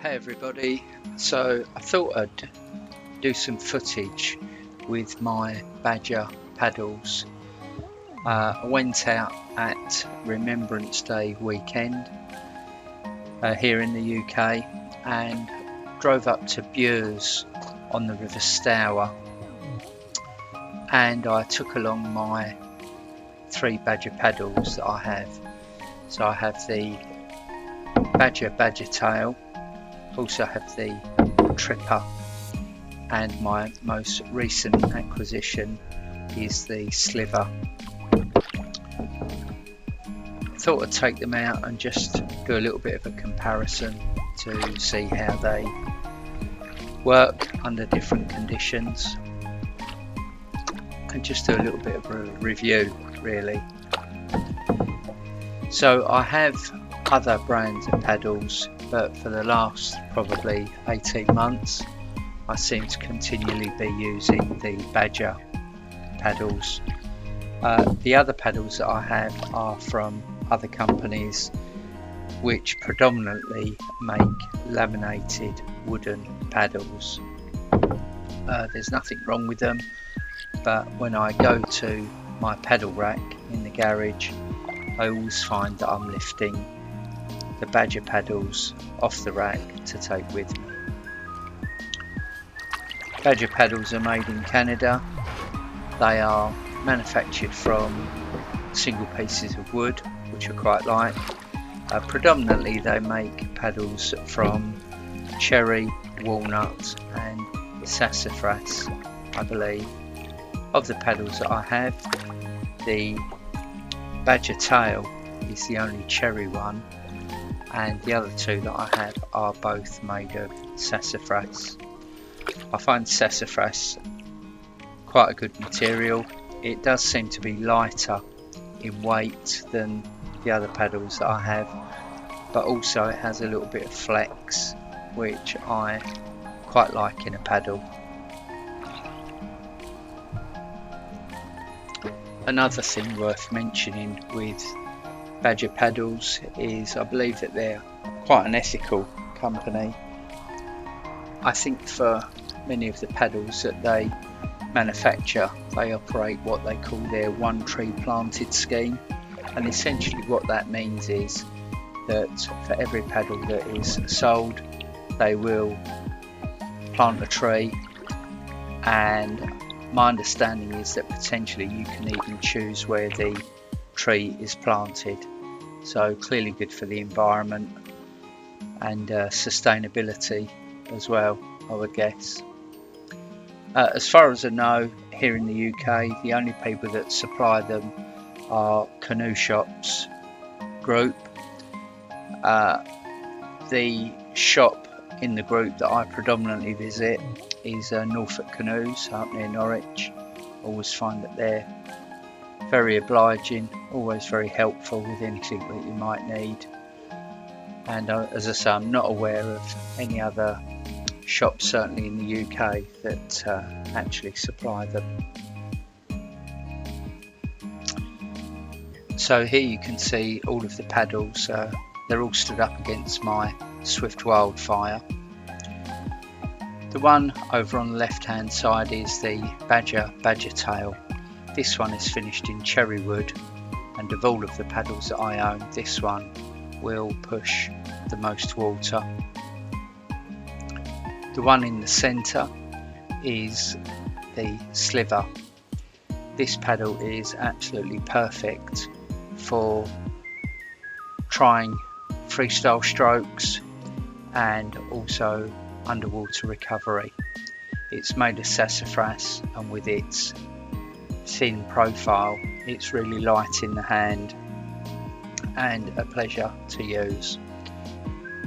Hey everybody, so I thought I'd do some footage with my Badger paddles. I went out at Remembrance Day weekend here in the UK and drove up to Bures on the River Stour, and I took along my 3 Badger paddles that I have. So I have the Badger Tail, also have the Tripper, and my most recent acquisition is the Sliver. I thought I'd take them out and just do a little bit of a comparison to see how they work under different conditions and just do a little bit of a review really. So I have other brands of paddles, but for the last probably 18 months I seem to continually be using the Badger paddles. The other paddles that I have are from other companies which predominantly make laminated wooden paddles. There's nothing wrong with them, but when I go to my pedal rack in the garage, I always find that I'm lifting the Badger paddles off the rack to take with me. Badger paddles are made in Canada. They are manufactured from single pieces of wood, which I quite like. Predominantly they make paddles from cherry, walnut and sassafras, I believe. Of the paddles that I have, the Badger Tail is the only cherry one, and the other 2 that I have are both made of sassafras. I find sassafras quite a good material. It does seem to be lighter in weight than the other paddles that I have, but also it has a little bit of flex, which I quite like in a paddle. Another thing worth mentioning with Badger paddles is I believe that they're quite an ethical company. I think for many of the paddles that they manufacture, they operate what they call their one tree planted scheme, and essentially what that means is that for every paddle that is sold, they will plant a tree, and my understanding is that potentially you can even choose where the tree is planted. So clearly good for the environment and sustainability as well, I would guess. As far as I know, here in the UK, the only people that supply them are Canoe Shops group. The shop in the group that I predominantly visit is Norfolk Canoes up near Norwich. Always find that they're very obliging, always very helpful with anything that you might need. And as I say, I'm not aware of any other shops, certainly in the UK, that actually supply them. So here you can see all of the paddles. They're all stood up against my Swift Wildfire. The one over on the left hand side is the Badger Tail. This one is finished in cherry wood, and of all of the paddles that I own, this one will push the most water. The one in the centre is the Sliver. This paddle is absolutely perfect for trying freestyle strokes and also underwater recovery. It's made of sassafras, and with its thin profile, it's really light in the hand and a pleasure to use.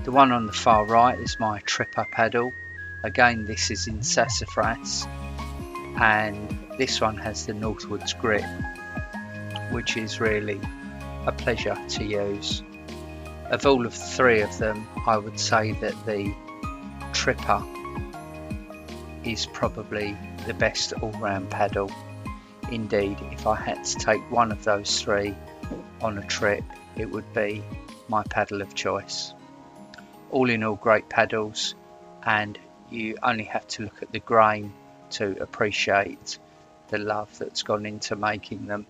The one on the far right is my Tripper paddle. Again, this is in sassafras, and this one has the Northwoods grip, which is really a pleasure to use. Of all of the 3 of them, I would say that the Tripper is probably the best all-round paddle. Indeed, if I had to take one of those 3 on a trip, it would be my paddle of choice. all in all, great paddles, and you only have to look at the grain to appreciate the love that's gone into making them.